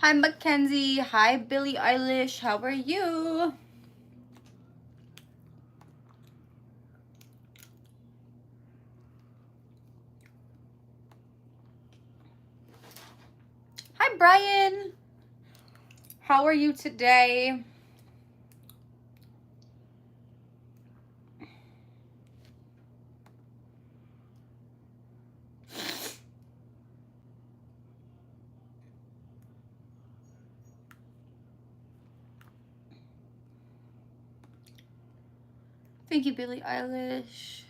Hi, Mackenzie. Hi, Billie Eilish. How are you? Hi, Brian. How are you today? Thank you, Billie Eilish.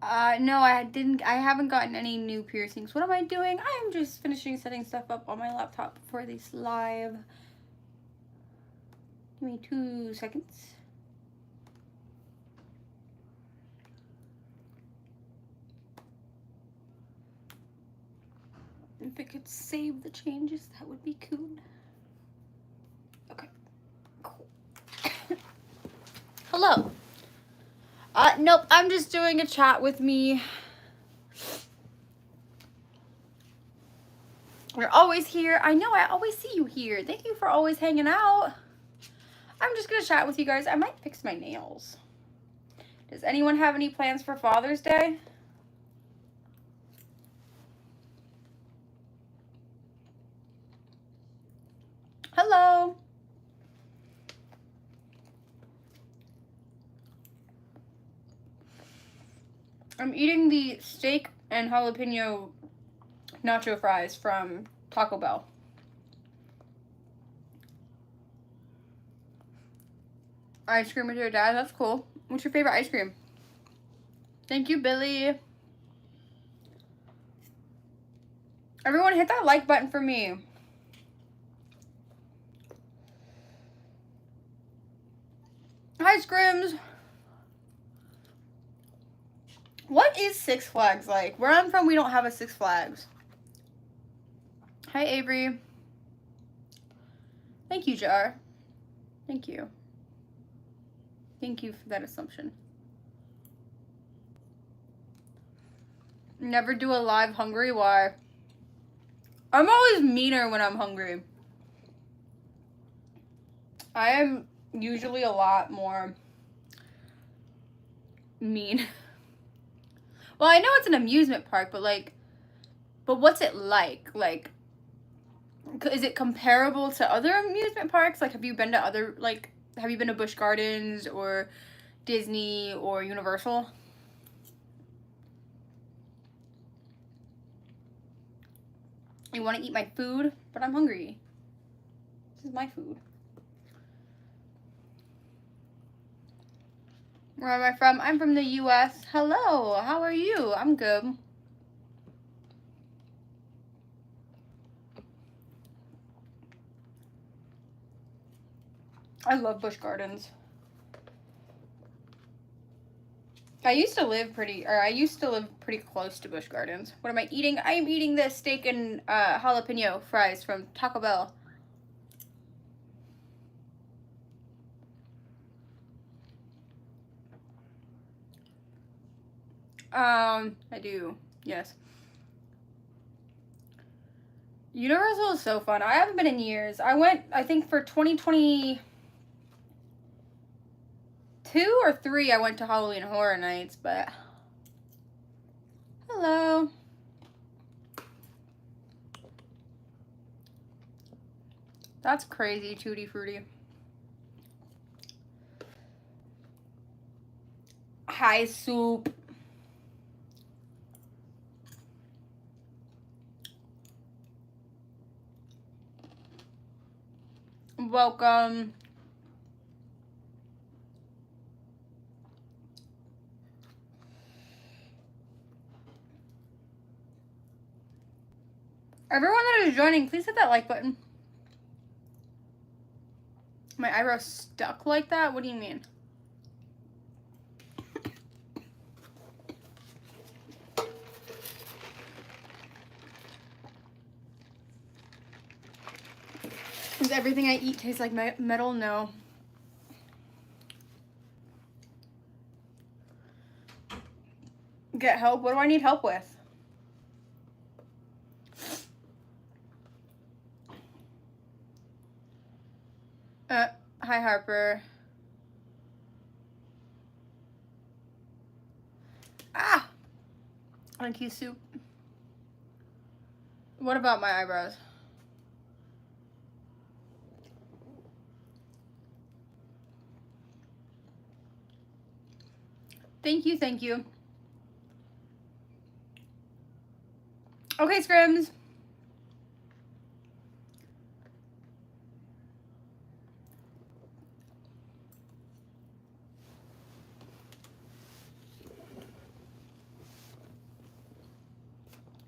No, I haven't gotten any new piercings. What am I doing? I am just finishing setting stuff up on my laptop for this live. Give me 2 seconds. If it could save the changes, that would be cool. Okay, cool. Hello. Nope, I'm just doing a chat with me. You're always here. I know, I always see you here. Thank you for always hanging out. I'm just gonna chat with you guys. I might fix my nails. Does anyone have any plans for Father's Day? Hello. I'm eating the steak and jalapeno nacho fries from Taco Bell. Ice cream with your dad? That's cool. What's your favorite ice cream? Thank you, Billy. Everyone hit that like button for me. Hi, Scrims. What is Six Flags like? Where I'm from, we don't have a Six Flags. Hi, Avery. Thank you, Jar. Thank you. Thank you for that assumption. Never do a live hungry? Why? I'm always meaner when I'm hungry. I am usually a lot more mean. Well, I know it's an amusement park, but what's it like? Like, is it comparable to other amusement parks? Like, have you been to Busch Gardens or Disney or Universal? You want to eat my food? But I'm hungry. This is my food. Where am I from? I'm from the US. Hello, how are you? I'm good. I love Busch Gardens. I used to live pretty close to Busch Gardens. What am I eating? I am eating the steak and jalapeno fries from Taco Bell. I do. Yes. Universal is so fun. I haven't been in years. I went, I think, for 2022 or 3, I went to Halloween Horror Nights, but... Hello. That's crazy, Tutti Frutti. Hi, Soup. Welcome. Everyone that is joining, please hit that like button. My eyebrow stuck like that? What do you mean? Does everything I eat taste like metal? No. Get help? What do I need help with? Hi, Harper. Ah! Thank you, Soup. What about my eyebrows? Thank you, thank you. Okay, Scrims.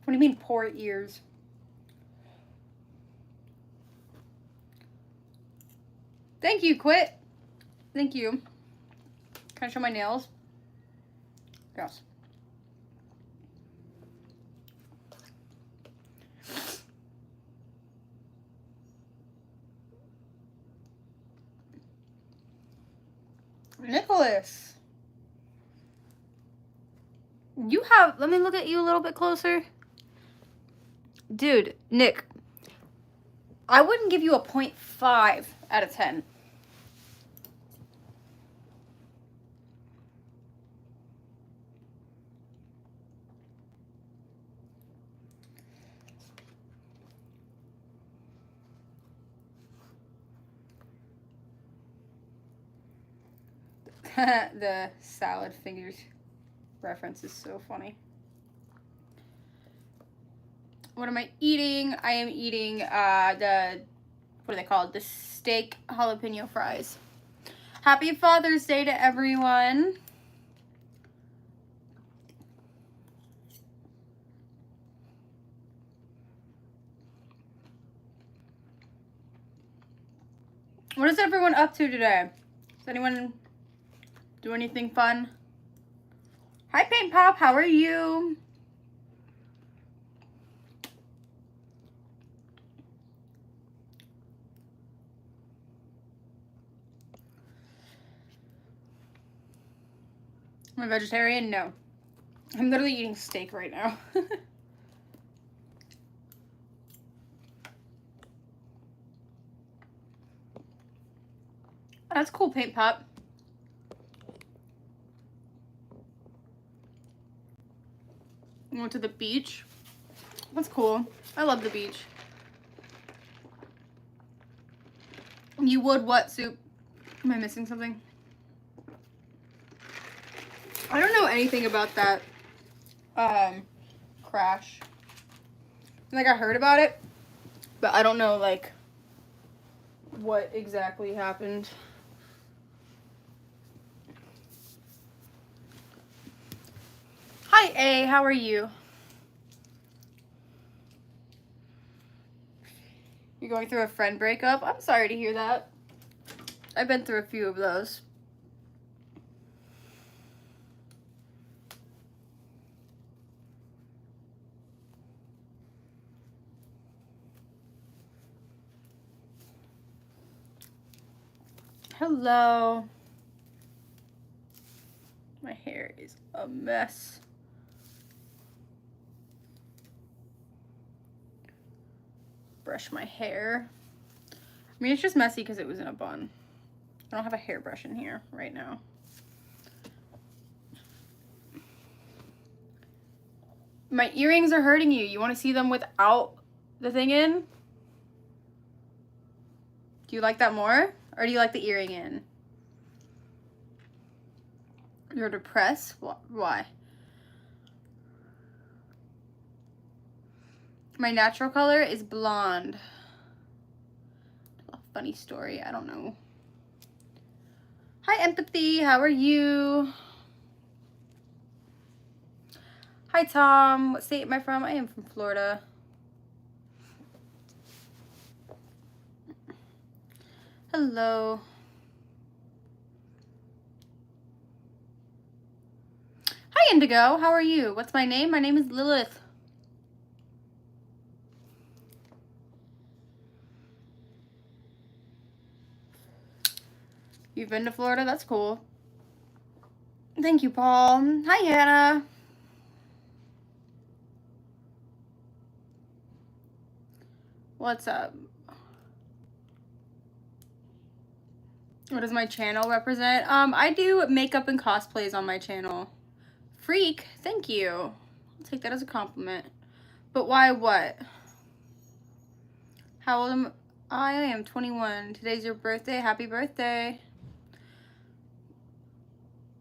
What do you mean, poor ears? Thank you, Quit. Thank you. Can I show my nails? Yes. Nicholas. You have, let me look at you a little bit closer. Dude, Nick, I wouldn't give you a 0.5 out of 10. The salad fingers reference is so funny. What am I eating? I am eating the, what are they called? The steak jalapeno fries. Happy Father's Day to everyone. What is everyone up to today? Does anyone do anything fun? Hi, Paint Pop. How are you? I'm a vegetarian? No. I'm literally eating steak right now. That's cool, Paint Pop. We went to the beach. That's cool. I love the beach. You would what, Soup? Am I missing something? I don't know anything about that crash. Like, I heard about it, but I don't know, like, what exactly happened. Hi, A. How are you? You're going through a friend breakup? I'm sorry to hear that. I've been through a few of those. Hello. My hair is a mess. Brush my hair. I mean, it's just messy because it was in a bun. I don't have a hairbrush in here right now. My earrings are hurting you. You want to see them without the thing in? Do you like that more? Or do you like the earring in? You're depressed? Why? My natural color is blonde. A funny story. I don't know. Hi, Empathy. How are you? Hi, Tom. What state am I from? I am from Florida. Hello. Hi, Indigo. How are you? What's my name? My name is Lilith. You've been to Florida? That's cool. Thank you, Paul. Hi, Hannah. What's up? What does my channel represent? I do makeup and cosplays on my channel. Freak, thank you. I'll take that as a compliment. But why what? How old am I? I am 21. Today's your birthday. Happy birthday.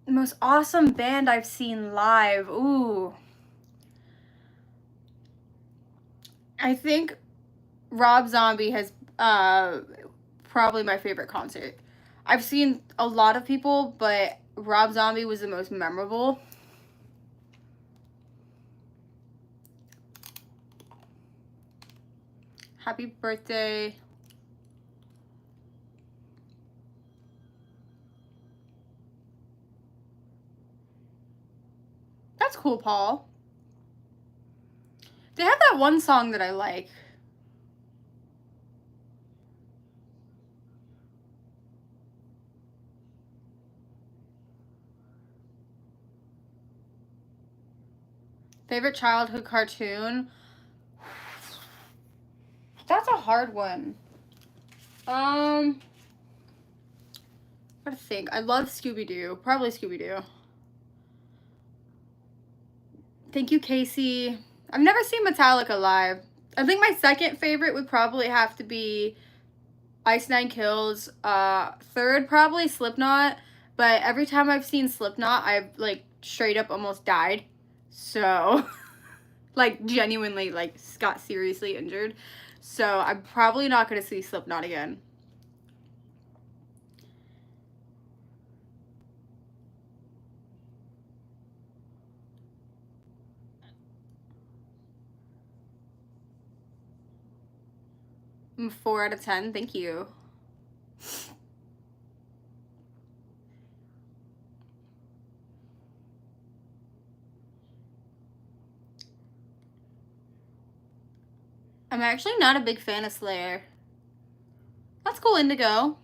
The most awesome band I've seen live. Ooh. I think Rob Zombie has probably my favorite concert. I've seen a lot of people, but Rob Zombie was the most memorable. Happy birthday. That's cool, Paul. They have that one song that I like. Favorite childhood cartoon? That's a hard one. I gotta think. I love Scooby-Doo. Probably Scooby-Doo. Thank you, Casey. I've never seen Metallica live. I think my second favorite would probably have to be Ice Nine Kills. Third, probably Slipknot. But every time I've seen Slipknot, I've, like, straight up almost died. So, like, genuinely, like, got seriously injured. So, I'm probably not going to see Slipknot again. I'm 4 out of 10. Thank you. I'm actually not a big fan of Slayer. That's cool, Indigo.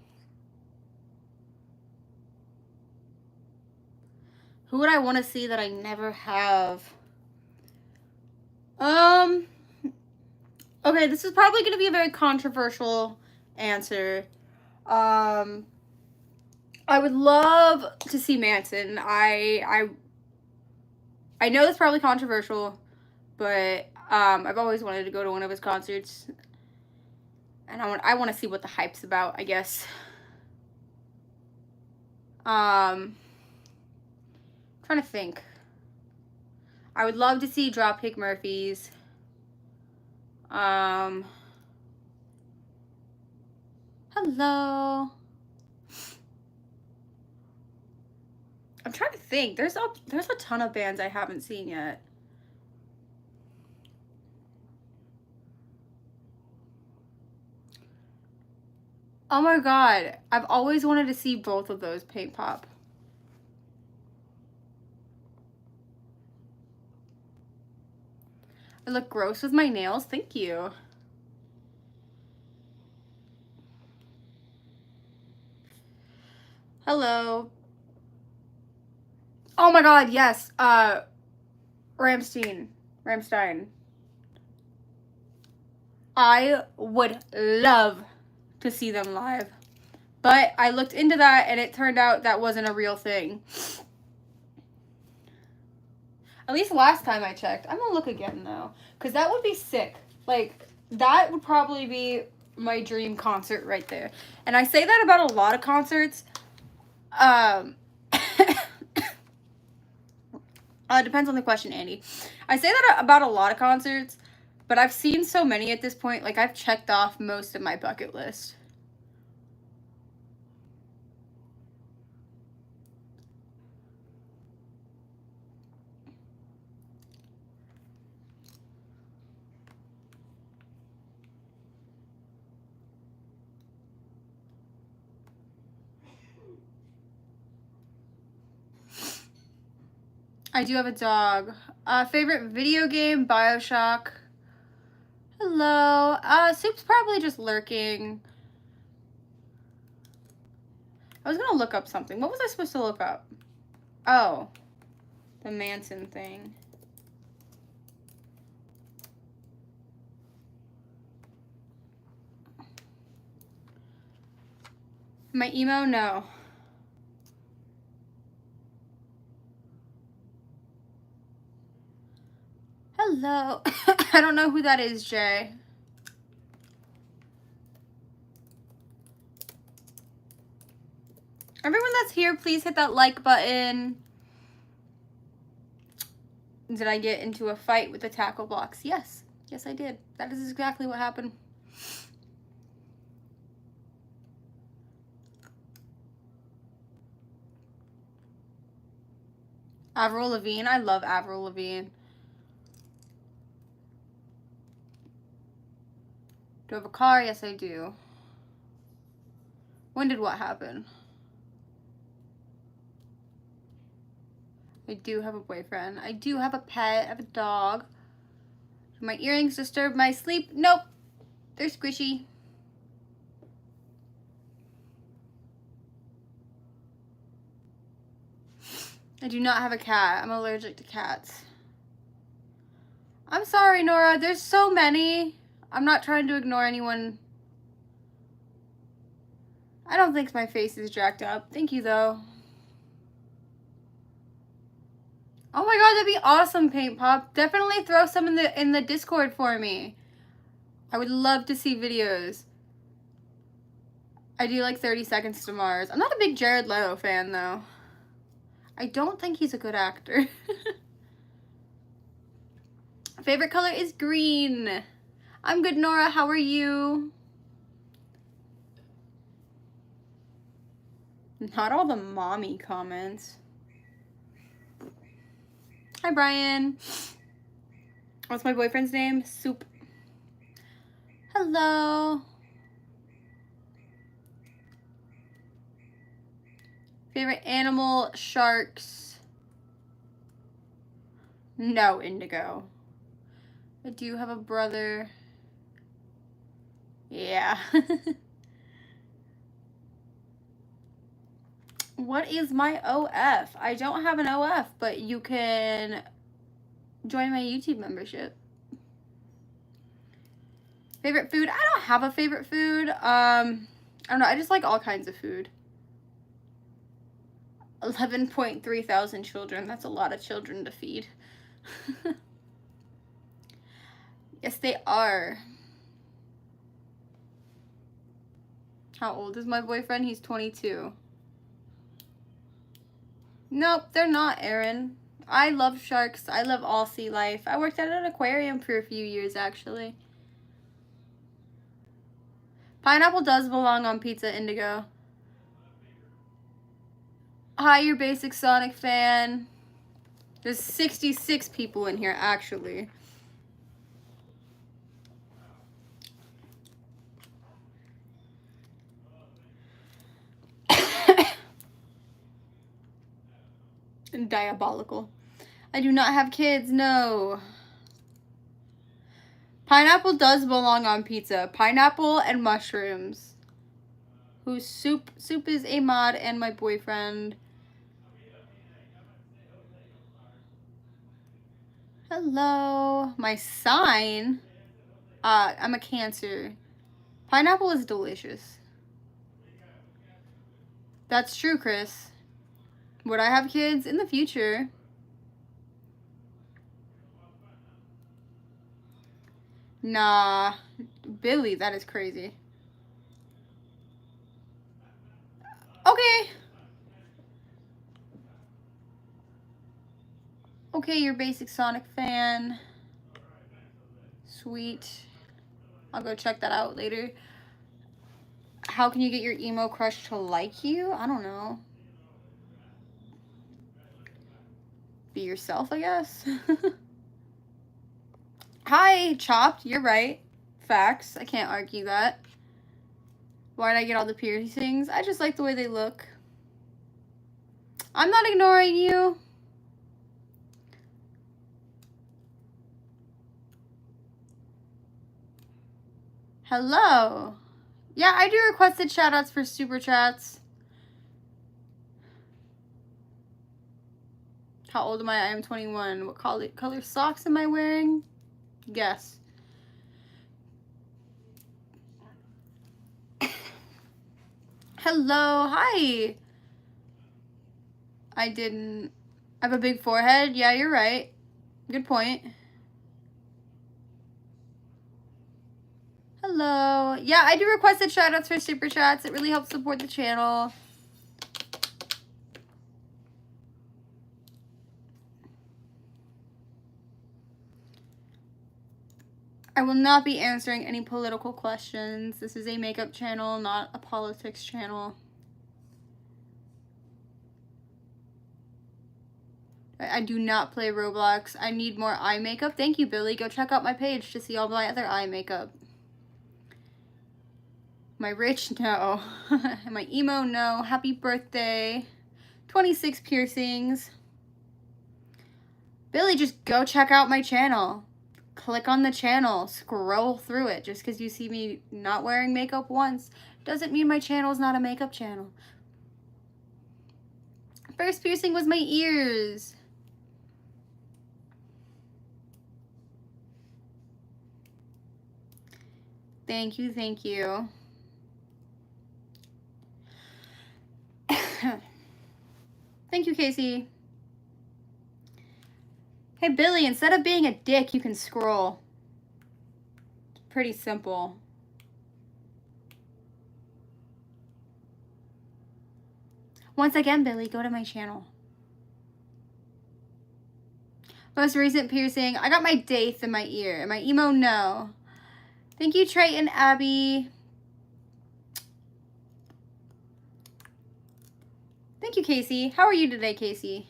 Who would I want to see that I never have? Okay, this is probably going to be a very controversial answer. I would love to see Manson. I know that's probably controversial, but I've always wanted to go to one of his concerts, and I want to see what the hype's about, I guess. Trying to think. I would love to see Dropkick Murphys. Hello. I'm trying to think. There's a ton of bands I haven't seen yet. Oh my god. I've always wanted to see both of those Paint Pop. I look gross with my nails. Thank you. Hello. Oh my god, yes. Rammstein. I would love to see them live. But I looked into that and it turned out that wasn't a real thing. At least last time I checked. I'm gonna look again though. Because that would be sick. Like, that would probably be my dream concert right there. And I say that about a lot of concerts. Depends on the question, Andy. I say that about a lot of concerts, but I've seen so many at this point. Like, I've checked off most of my bucket list. I do have a dog. Favorite video game? BioShock. Hello. Soup's probably just lurking. I was gonna look up something. What was I supposed to look up? Oh. The Manson thing. My emo? No. Hello. I don't know who that is, Jay. Everyone that's here, please hit that like button. Did I get into a fight with the tackle blocks? Yes. Yes, I did. That is exactly what happened. Avril Lavigne. I love Avril Lavigne. Do I have a car? Yes, I do. When did what happen? I do have a boyfriend. I do have a pet. I have a dog. Do my earrings disturb my sleep? Nope. They're squishy. I do not have a cat. I'm allergic to cats. I'm sorry, Nora. There's so many. I'm not trying to ignore anyone. I don't think my face is jacked up. Thank you, though. Oh my god, that'd be awesome, Paint Pop. Definitely throw some in the Discord for me. I would love to see videos. I do like 30 Seconds to Mars. I'm not a big Jared Leto fan, though. I don't think he's a good actor. Favorite color is green. I'm good, Nora. How are you? Not all the mommy comments. Hi, Brian. What's my boyfriend's name? Soup. Hello. Favorite animal? Sharks. No, Indigo. I do have a brother. Yeah. What is my OF? I don't have an OF, but you can join my YouTube membership. Favorite food? I don't have a favorite food. I don't know. I just like all kinds of food. 11.3 thousand children. That's a lot of children to feed. Yes, they are. How old is my boyfriend? He's 22. Nope, they're not, Aaron. I love sharks. I love all sea life. I worked at an aquarium for a few years, actually. Pineapple does belong on pizza, Indigo. Hi, your basic Sonic fan. There's 66 people in here, actually. Diabolical. I do not have kids, no. Pineapple does belong on pizza. Pineapple and mushrooms. Who's Soup? Soup is a mod and my boyfriend. Hello. My sign? I'm a Cancer. Pineapple is delicious. That's true, Chris. Would I have kids in the future? Nah. Billy, that is crazy. Okay. Okay, your basic Sonic fan. Sweet. I'll go check that out later. How can you get your emo crush to like you? I don't know. Be yourself, I guess. Hi, Chopped. You're right. Facts. I can't argue that. Why did I get all the piercings? I just like the way they look. I'm not ignoring you. Hello. Yeah, I do requested shoutouts for super chats. How old am I? I am 21. What color socks am I wearing? Guess. Hello, hi. I didn't. I have a big forehead. Yeah, you're right. Good point. Hello. Yeah, I do requested shoutouts for super chats. It really helps support the channel. I will not be answering any political questions. This is a makeup channel, not a politics channel. I do not play Roblox. I need more eye makeup. Thank you, Billy. Go check out my page to see all my other eye makeup. My rich? No. My emo? No. Happy birthday. 26 piercings. Billy, just go check out my channel. Click on the channel. Scroll through it. Just because you see me not wearing makeup once doesn't mean my channel is not a makeup channel. First piercing was my ears. Thank you, thank you. Thank you, Casey. Hey, Billy, instead of being a dick, you can scroll. It's pretty simple. Once again, Billy, go to my channel. Most recent piercing, I got my daith in my ear. And my emo, no. Thank you, Trey and Abby. Thank you, Casey. How are you today, Casey?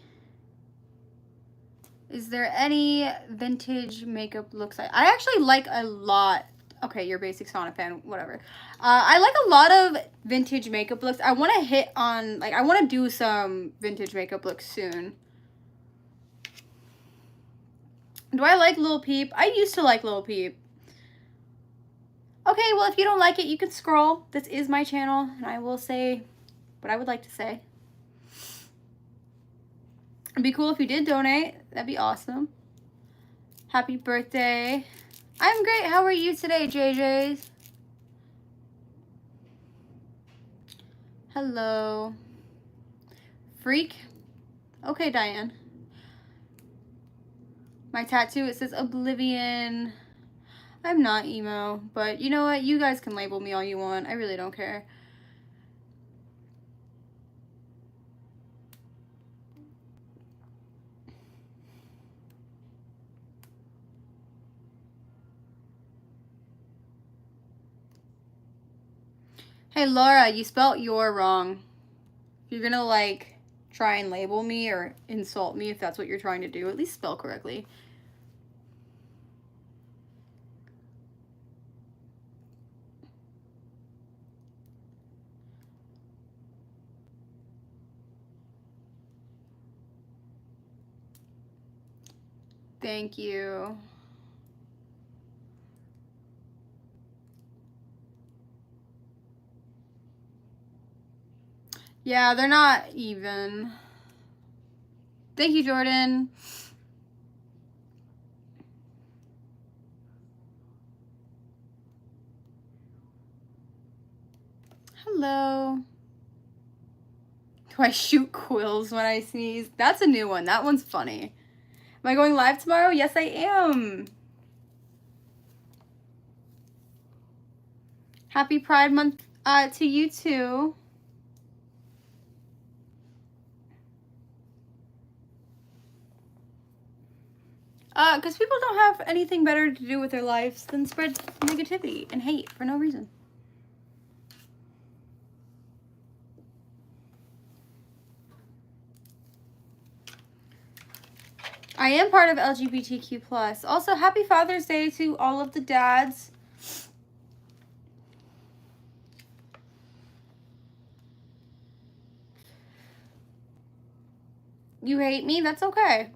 Is there any vintage makeup looks? I actually like a lot. Okay, you're a basic Sonic fan, whatever. I like a lot of vintage makeup looks. I want to hit on, like, I want to do some vintage makeup looks soon. Do I like Lil Peep? I used to like Lil Peep. Okay, well, if you don't like it, you can scroll. This is my channel, and I will say what I would like to say. It'd be cool if you did donate. That'd be awesome. Happy birthday. I'm great. How are you today, JJ? Hello. Freak? Okay, Diane. My tattoo, it says Oblivion. I'm not emo, but you know what? You guys can label me all you want. I really don't care. Hey, Laura, you spelt your wrong. If you're gonna, like, try and label me or insult me, if that's what you're trying to do, at least spell correctly. Thank you. Yeah, they're not even. Thank you, Jordan. Hello. Do I shoot quills when I sneeze? That's a new one. That one's funny. Am I going live tomorrow? Yes, I am. Happy Pride Month to you too. Because people don't have anything better to do with their lives than spread negativity and hate for no reason. I am part of LGBTQ+. Also, happy Father's Day to all of the dads. You hate me? That's okay.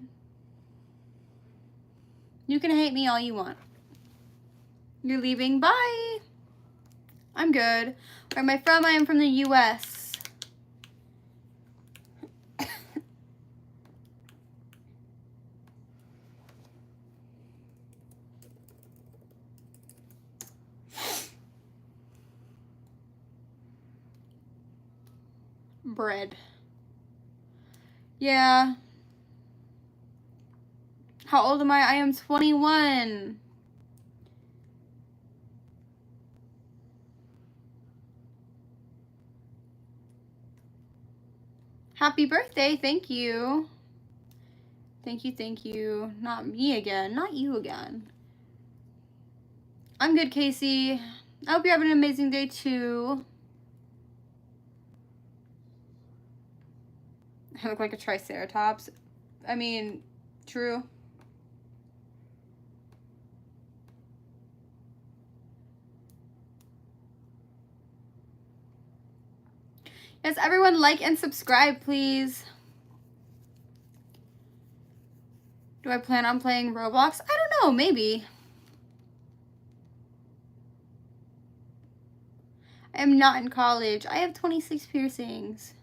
You can hate me all you want. You're leaving? Bye. I'm good. Where am I from? I am from the US. bread. Yeah. How old am I? I am 21. Happy birthday. Thank you. Thank you, thank you. Not me again. Not you again. I'm good, Casey. I hope you're having an amazing day, too. I look like a triceratops. I mean, true. Yes, everyone like and subscribe, please. Do I plan on playing Roblox? I don't know, maybe. I am not in college. I have 26 piercings.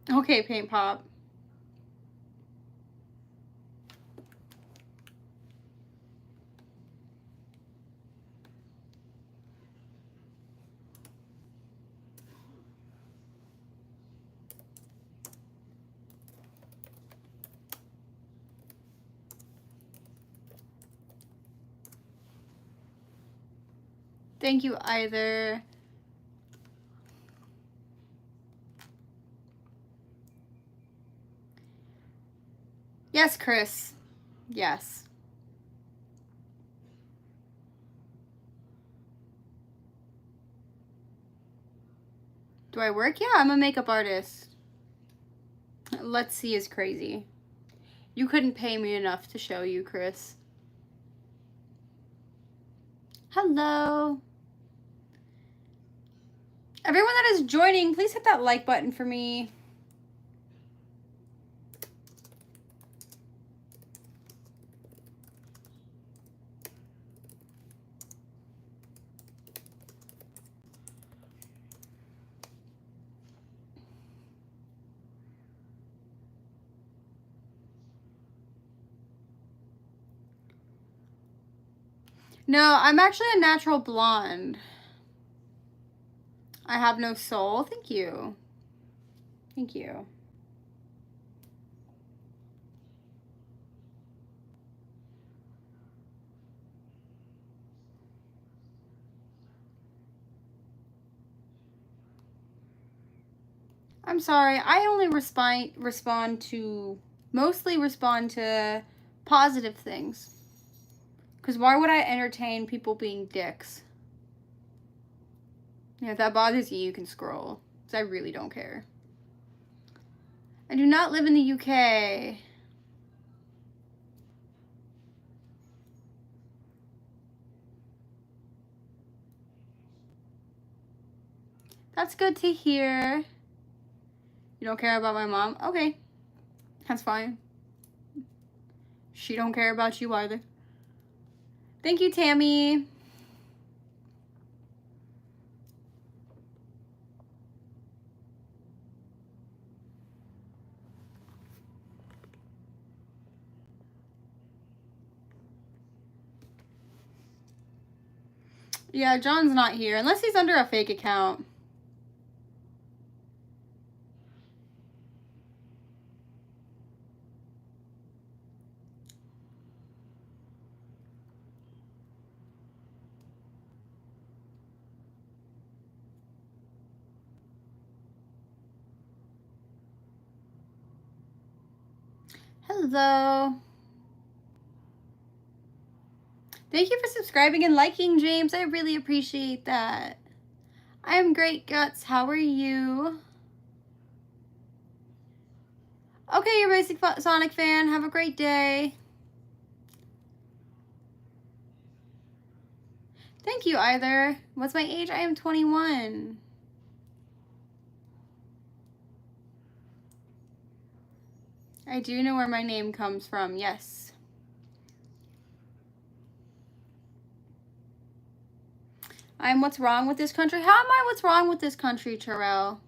Okay, Paint Pop. Thank you, Either. Yes, Chris. Yes. Do I work? Yeah, I'm a makeup artist. Let's see is crazy. You couldn't pay me enough to show you, Chris. Hello. Everyone that is joining, please hit that like button for me. No, I'm actually a natural blonde. I have no soul. Thank you. Thank you. I'm sorry. I only mostly respond to positive things. Because why would I entertain people being dicks? Yeah, if that bothers you, you can scroll. Because I really don't care. I do not live in the UK. That's good to hear. You don't care about my mom? Okay. That's fine. She don't care about you either. Thank you, Tammy. Yeah, John's not here. Unless he's under a fake account. Hello. Thank you for subscribing and liking, James. I really appreciate that. I am great, Guts. How are you? Okay, you're a basic Sonic fan. Have a great day. Thank you, Either. What's my age? I am 21. I do know where my name comes from, yes. I'm what's wrong with this country? How am I what's wrong with this country, Terrell?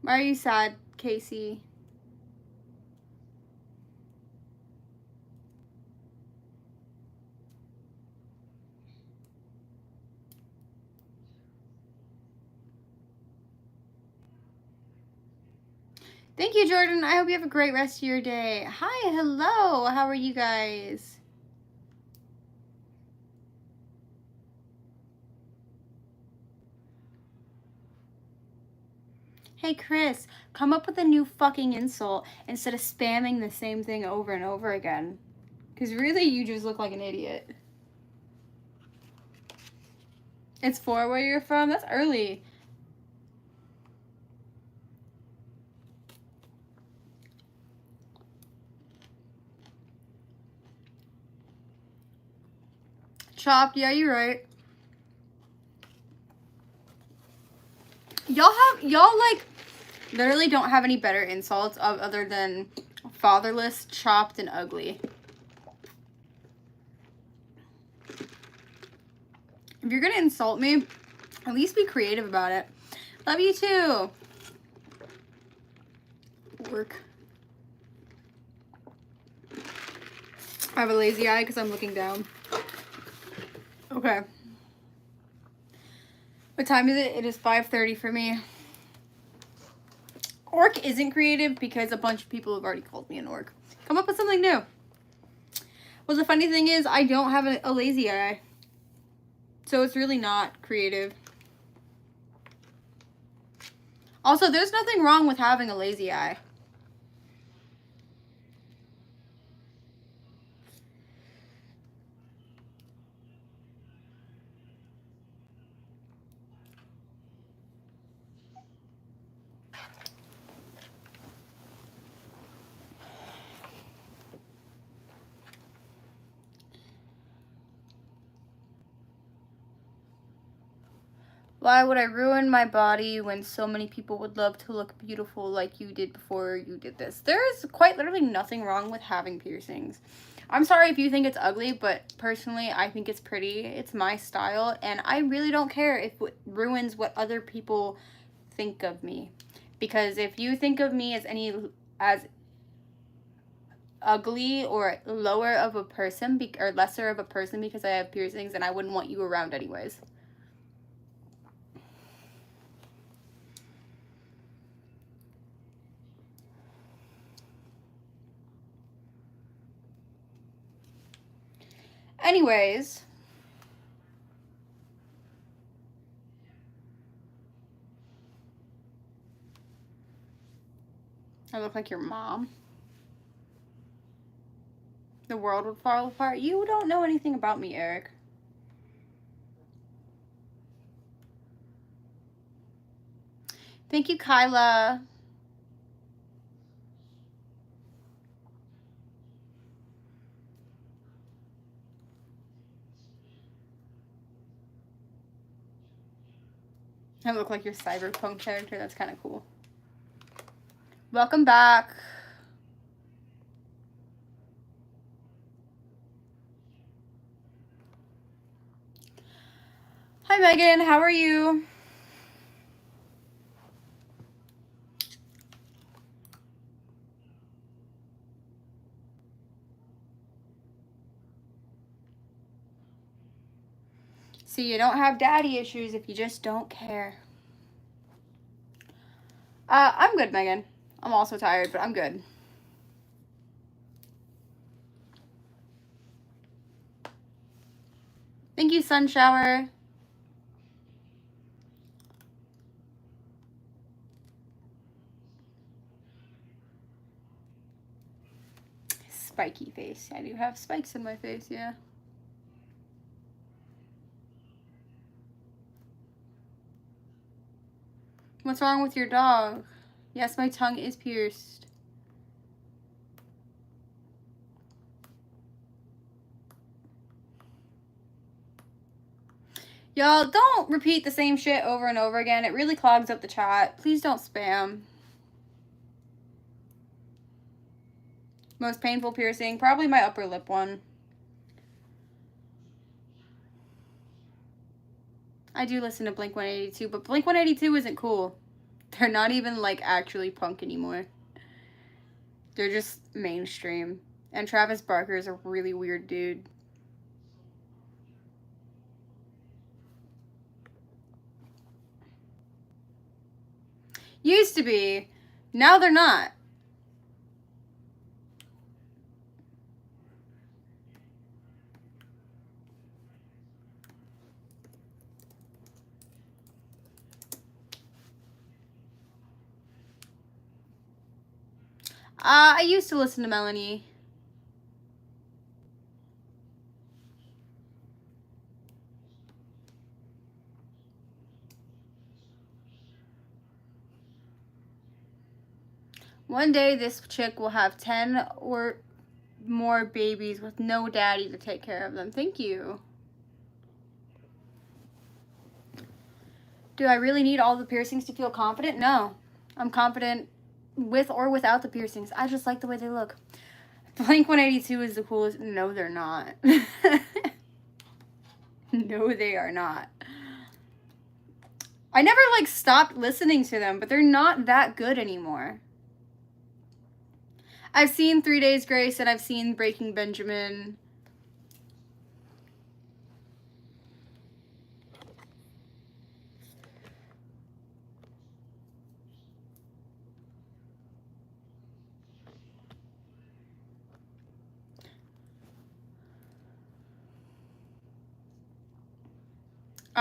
Why are you sad, Casey? Thank you, Jordan. I hope you have a great rest of your day. Hi, hello. How are you guys? Hey, Chris, come up with a new fucking insult instead of spamming the same thing over and over again. Because really, you just look like an idiot. It's 4 where you're from? That's early. Chopped, yeah, you're right. Y'all like literally don't have any better insults other than fatherless, chopped, and ugly. If you're gonna insult me, at least be creative about it. Love you too. Work. I have a lazy eye because I'm looking down. Okay. What time is it? It is 5:30 for me. Orc isn't creative because a bunch of people have already called me an orc. Come up with something new. Well, the funny thing is, I don't have a lazy eye. So it's really not creative. Also, there's nothing wrong with having a lazy eye. Why would I ruin my body when so many people would love to look beautiful like you did before you did this? There is quite literally nothing wrong with having piercings. I'm sorry if you think it's ugly, but personally, I think it's pretty. It's my style, and I really don't care if it ruins what other people think of me. Because if you think of me as ugly or lower of a person or lesser of a person because I have piercings, then I wouldn't want you around anyways. Anyways, I look like your mom. The world would fall apart. You don't know anything about me, Eric. Thank you, Kyla. I look like your cyberpunk character. That's kind of cool. Welcome back. Hi, Megan. How are you? See, you don't have daddy issues if you just don't care. I'm good, Megan. I'm also tired, but I'm good. Thank you, Sunshower. Spiky face. I do have spikes in my face, yeah. What's wrong with your dog? Yes, my tongue is pierced. Y'all, don't repeat the same shit over and over again. It really clogs up the chat. Please don't spam. Most painful piercing? Probably my upper lip one. I do listen to Blink-182, but Blink-182 isn't cool. They're not even like actually punk anymore. They're just mainstream. And Travis Barker is a really weird dude. Used to be. Now they're not. I used to listen to Melanie. One day this chick will have 10 or more babies with no daddy to take care of them. Thank you. Do I really need all the piercings to feel confident? No. I'm confident with or without the piercings. I just like the way they look. Blink-182 is the coolest. No, they're not. No, they are not. I never, like, stopped listening to them, but they're not that good anymore. I've seen 3 Days Grace and I've seen Breaking Benjamin.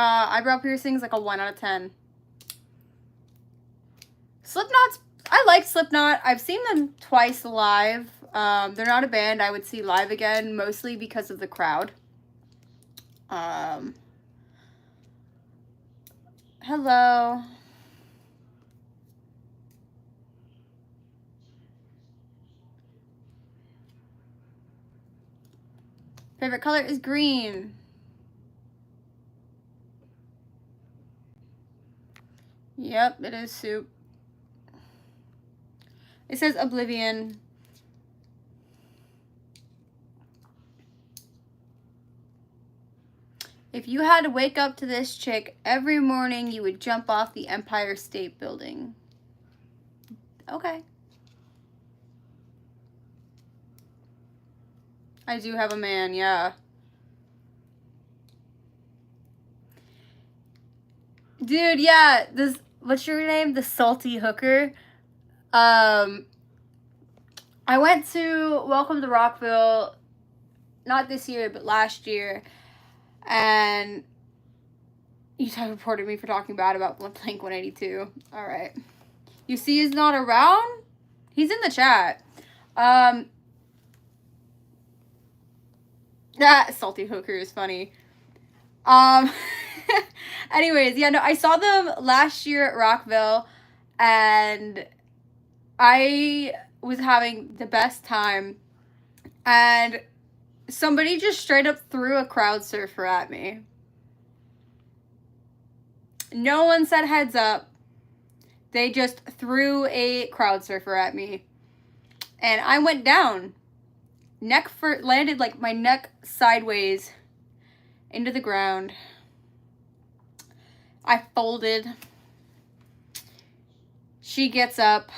Eyebrow piercings, like a 1 out of 10. Slipknot's, I like Slipknot. I've seen them twice live. They're not a band I would see live again, mostly because of the crowd. Hello. Favorite color is green. Yep, it is soup. It says Oblivion. If you had to wake up to this chick every morning, you would jump off the Empire State Building. Okay. I do have a man, yeah. Dude, yeah, this, what's your name? The Salty Hooker. I went to Welcome to Rockville, not this year, but last year, and you reported me for talking bad about Blink-182. All right. You see he's not around? He's in the chat. That Salty Hooker is funny. Anyways, yeah, no, I saw them last year at Rockville, and I was having the best time, and somebody just straight up threw a crowd surfer at me. No one said heads up. They just threw a crowd surfer at me, and I went down. Landed like my neck sideways into the ground. I folded. She gets up,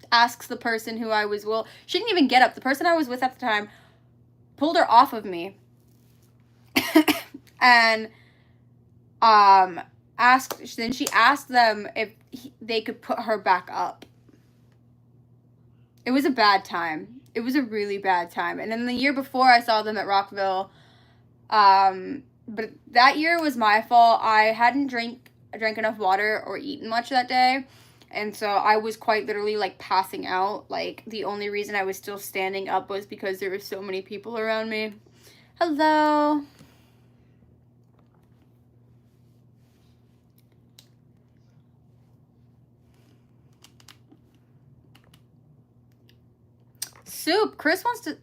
asks the person who I was she didn't even get up. The person I was with at the time pulled her off of me. And then she asked them if they could put her back up. It was a bad time. It was a really bad time. And then the year before I saw them at Rockville, but that year was my fault. I hadn't drank enough water or eaten much that day. And so I was quite literally like passing out. Like the only reason I was still standing up was because there were so many people around me. Hello. Soup, Chris wants to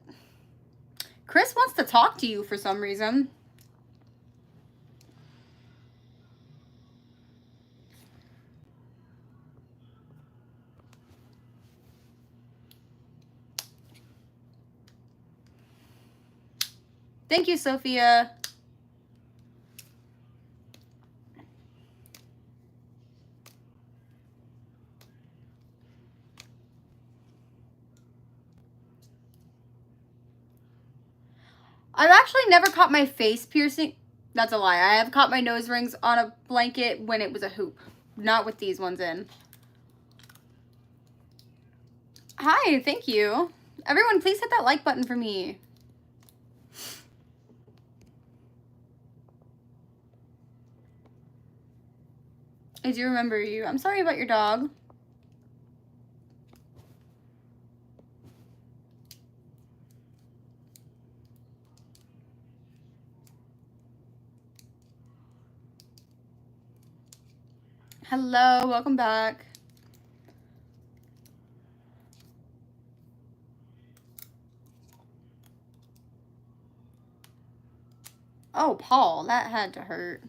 talk to you for some reason. Thank you, Sophia. I've actually never caught my face piercing. That's a lie. I have caught my nose rings on a blanket when it was a hoop. Not with these ones in. Hi, thank you. Everyone, please hit that like button for me. I do remember you. I'm sorry about your dog. Hello, welcome back. Oh, Paul, that had to hurt.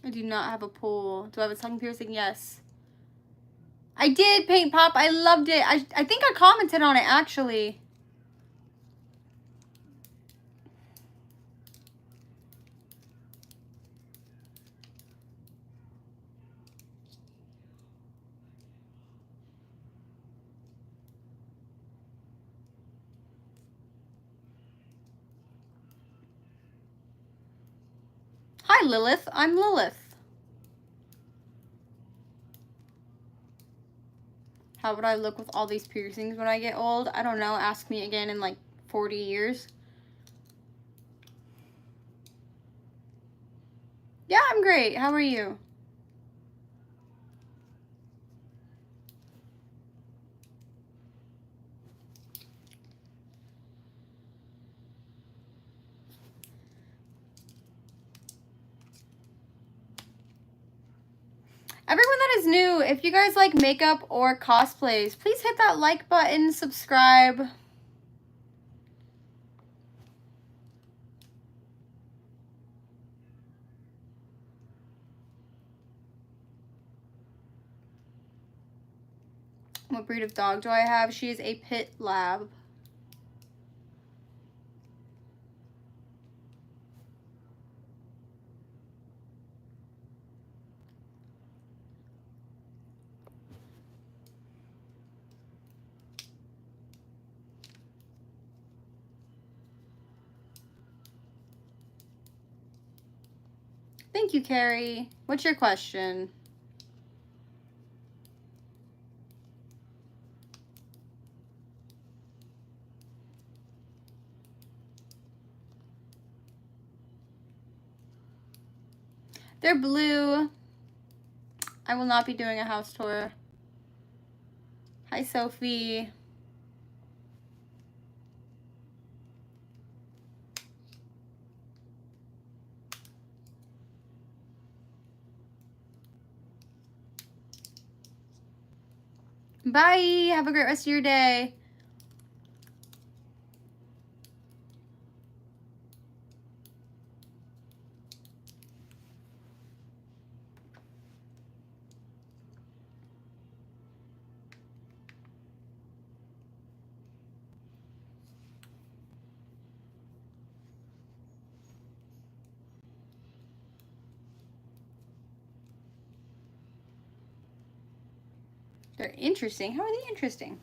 I do not have a pool. Do I have a tongue piercing? Yes. I did paint pop. I loved it. I think I commented on it, actually. Hi, Lilith. I'm Lilith. How would I look with all these piercings when I get old? I don't know. Ask me again in like 40 years. Yeah, I'm great. How are you? Everyone that is new, if you guys like makeup or cosplays, please hit that like button, subscribe. What breed of dog do I have? She is a pit lab. Thank you, Carrie. What's your question? They're blue. I will not be doing a house tour. Hi, Sophie. Bye. Have a great rest of your day. They're interesting. How are they interesting?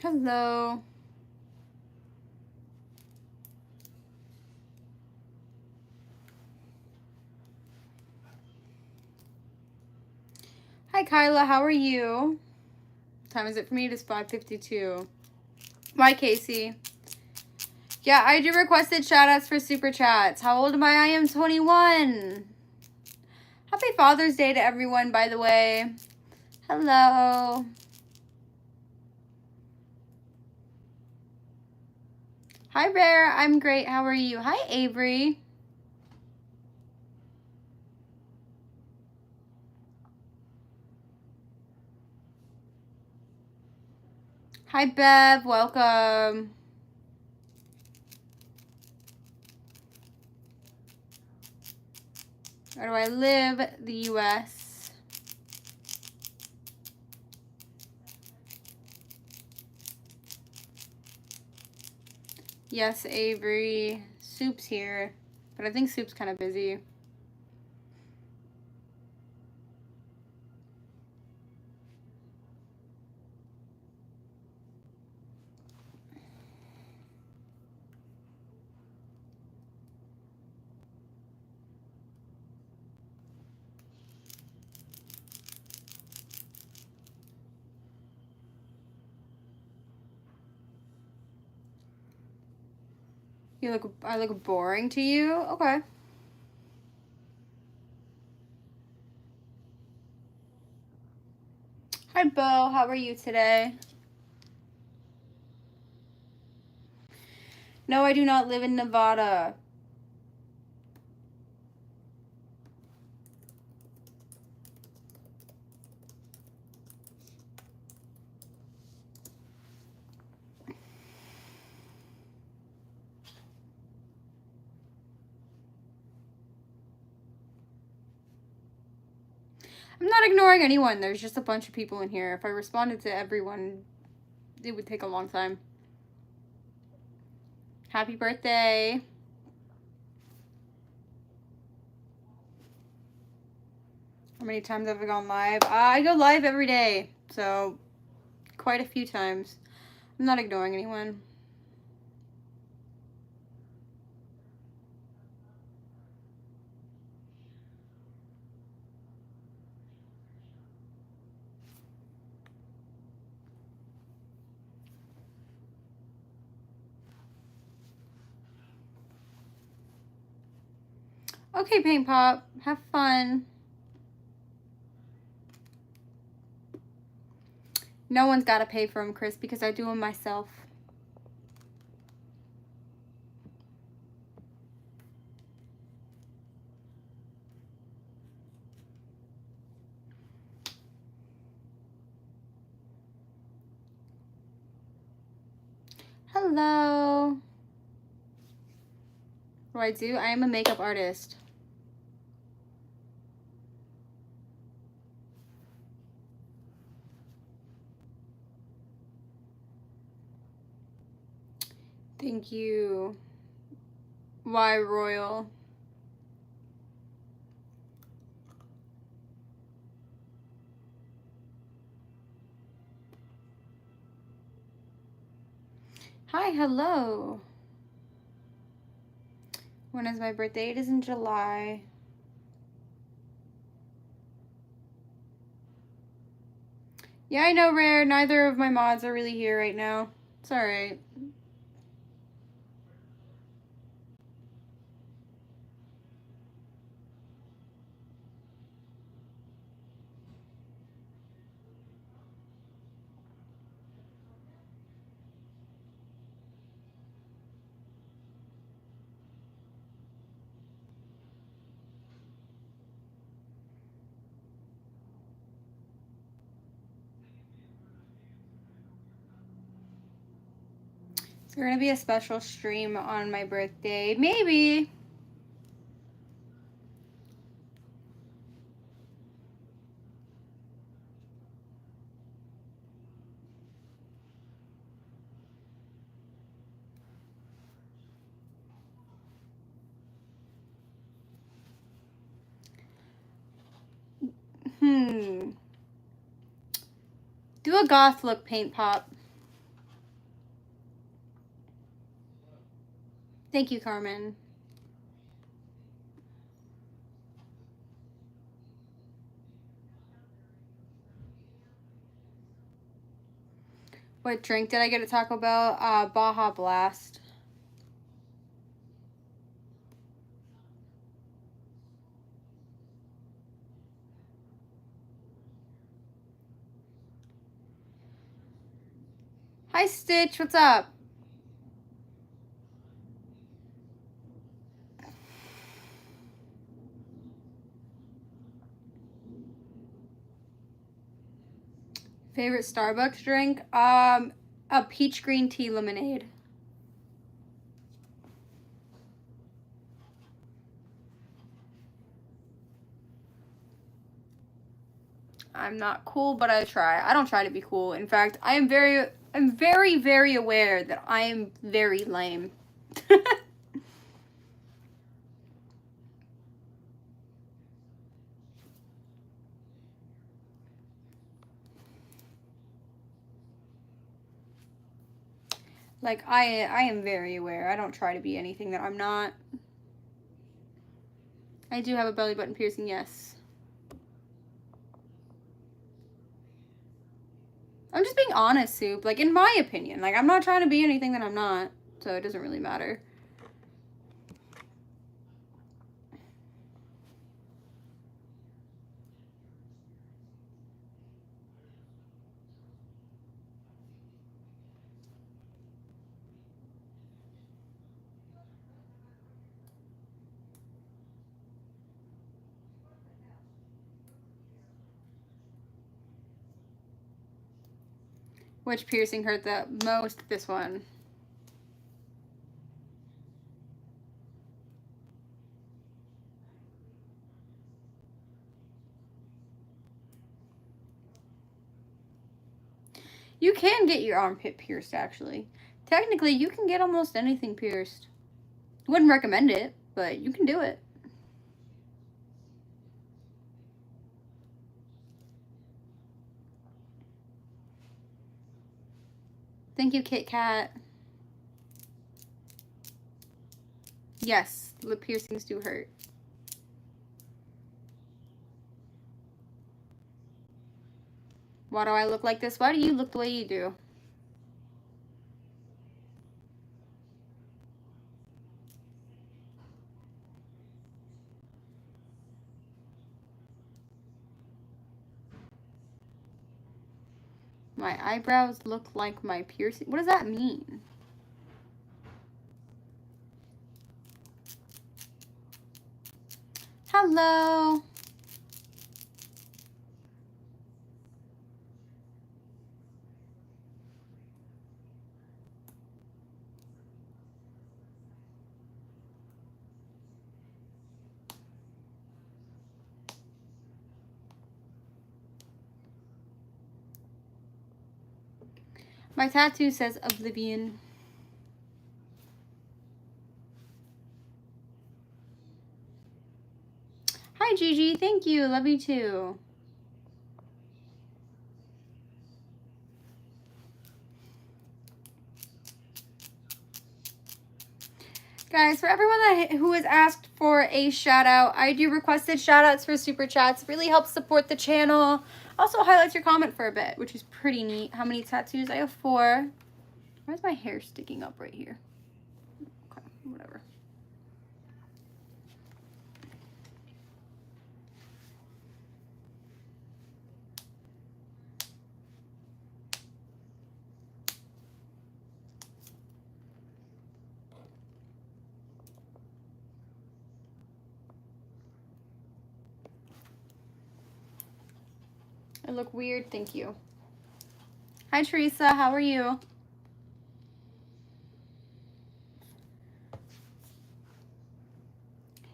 Hello. Hi, Kyla. How are you? What time is it for me? It is 5:52. Why, Casey? Yeah, I do requested shoutouts for super chats. How old am I? I am 21. Happy Father's Day to everyone, by the way. Hello. Hi, Bear. I'm great. How are you? Hi, Avery. Hi, Bev. Welcome. Where do I live? The U.S. Yes, Avery. Soup's here, but I think Soup's kind of busy. I look boring to you? Okay. Hi, Bo. How are you today? No, I do not live in Nevada. I'm not ignoring anyone. There's just a bunch of people in here. If I responded to everyone, it would take a long time. Happy birthday. How many times have I gone live? I go live every day, so quite a few times. I'm not ignoring anyone. Okay, Paint Pop. Have fun. No one's got to pay for them, Chris, because I do them myself. Hello. What do I do? I am a makeup artist. Thank you. Why Royal? Hi, hello. When is my birthday? It is in July. Yeah, I know, Rare. Neither of my mods are really here right now. It's alright. Is there gonna be a special stream on my birthday? Maybe. Do a goth look, Paint Pop. Thank you, Carmen. What drink did I get at Taco Bell? Baja Blast. Hi, Stitch. What's up? Favorite Starbucks drink? A peach green tea lemonade. I'm not cool, but I try. I don't try to be cool. In fact, I'm very, very aware that I am very lame. Like, I am very aware. I don't try to be anything that I'm not. I do have a belly button piercing, yes. I'm just being honest, Soup. Like, in my opinion. Like, I'm not trying to be anything that I'm not. So it doesn't really matter. Which piercing hurt the most? This one. You can get your armpit pierced, actually. Technically, you can get almost anything pierced. Wouldn't recommend it, but you can do it. Thank you, Kit Kat. Yes, lip piercings do hurt. Why do I look like this? Why do you look the way you do? My eyebrows look like my piercing. What does that mean? Hello. My tattoo says Oblivion. Hi, Gigi. Thank you. Love you too. Guys, for everyone who has asked for a shout out, I do requested shout outs for super chats. Really helps support the channel. Also highlights your comment for a bit, which is pretty neat. How many tattoos? I have 4. Why is my hair sticking up right here? Okay, whatever. I look weird. Thank you. Hi, Teresa. How are you?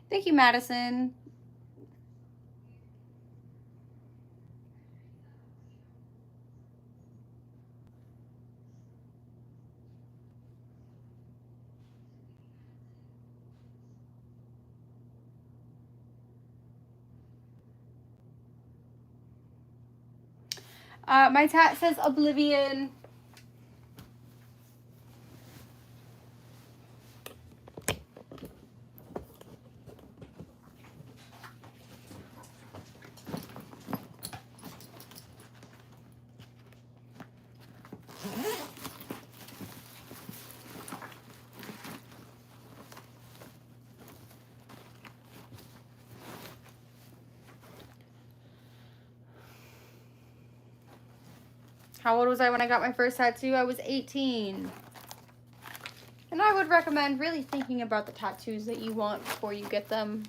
Thank you, Madison. My tat says Oblivion. How old was I when I got my first tattoo? I was 18. And I would recommend really thinking about the tattoos that you want before you get them.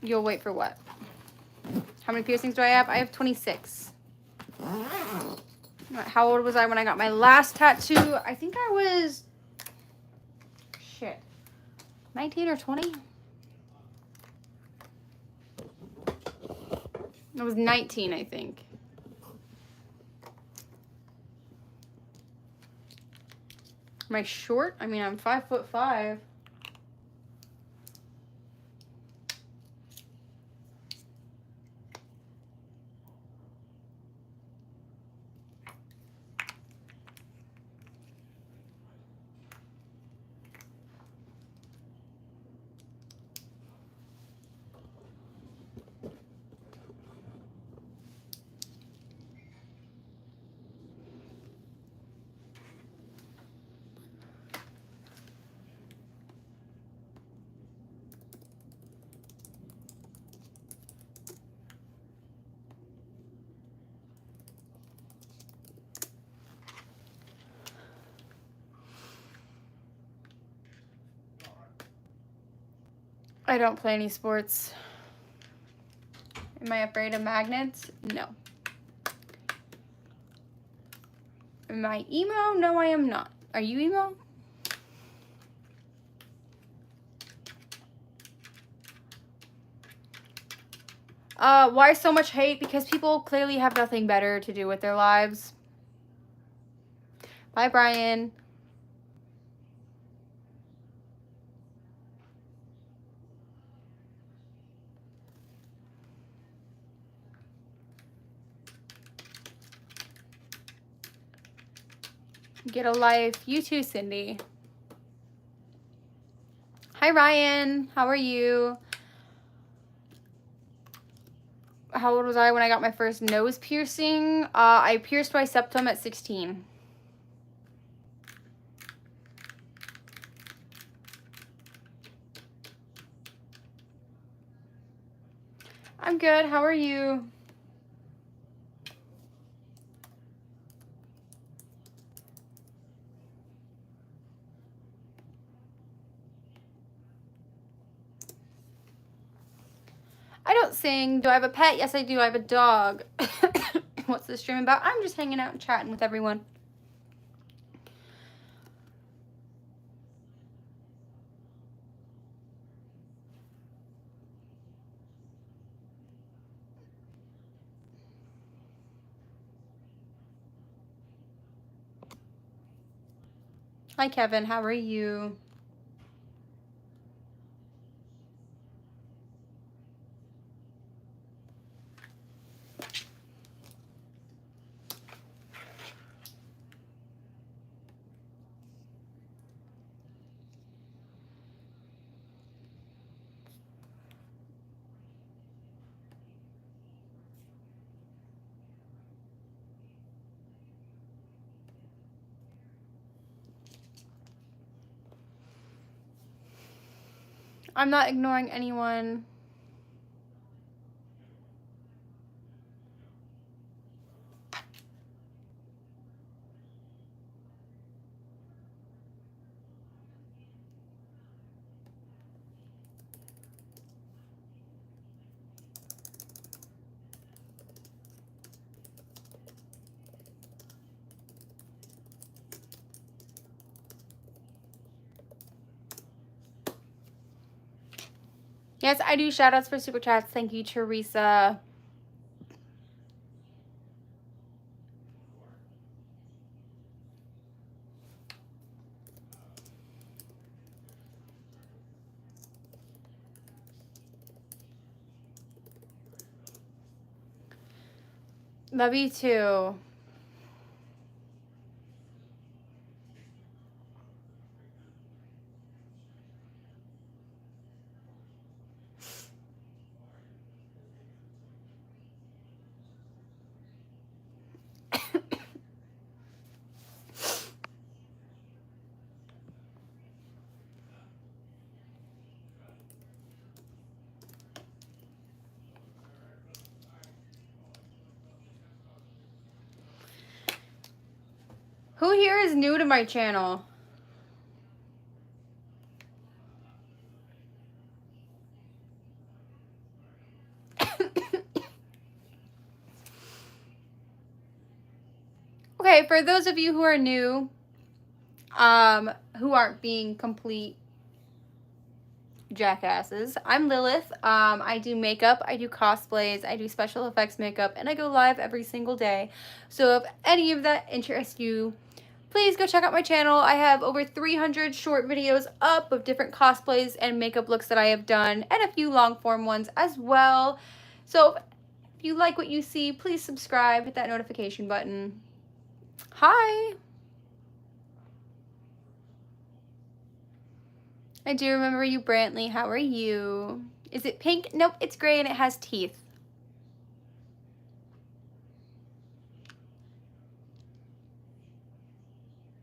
You'll wait for what? How many piercings do I have? I have 26. How old was I when I got my last tattoo? I think I was, 19 or 20? I was 19, I think. Am I short? I mean, I'm 5'5". I don't play any sports. Am I afraid of magnets? No. Am I emo? No, I am not. Are you emo? Why so much hate? Because people clearly have nothing better to do with their lives. Bye, Brian. Get a life. You too, Cindy. Hi, Ryan. How are you? How old was I when I got my first nose piercing? I pierced my septum at 16. I'm good. How are you? I don't sing. Do I have a pet? Yes, I do. I have a dog. What's the stream about? I'm just hanging out and chatting with everyone. Hi, Kevin. How are you? I'm not ignoring anyone. Yes, I do shout outs for super chats. Thank you, Teresa. Love you too. Who here is new to my channel? Okay, for those of you who are new, who aren't being complete jackasses, I'm Lilith. I do makeup, I do cosplays, I do special effects makeup, and I go live every single day. So if any of that interests you, please go check out my channel. I have over 300 short videos up of different cosplays and makeup looks that I have done, and a few long form ones as well. So if you like what you see, please subscribe, hit that notification button. Hi! I do remember you, Brantley. How are you? Is it pink? Nope, it's gray and it has teeth.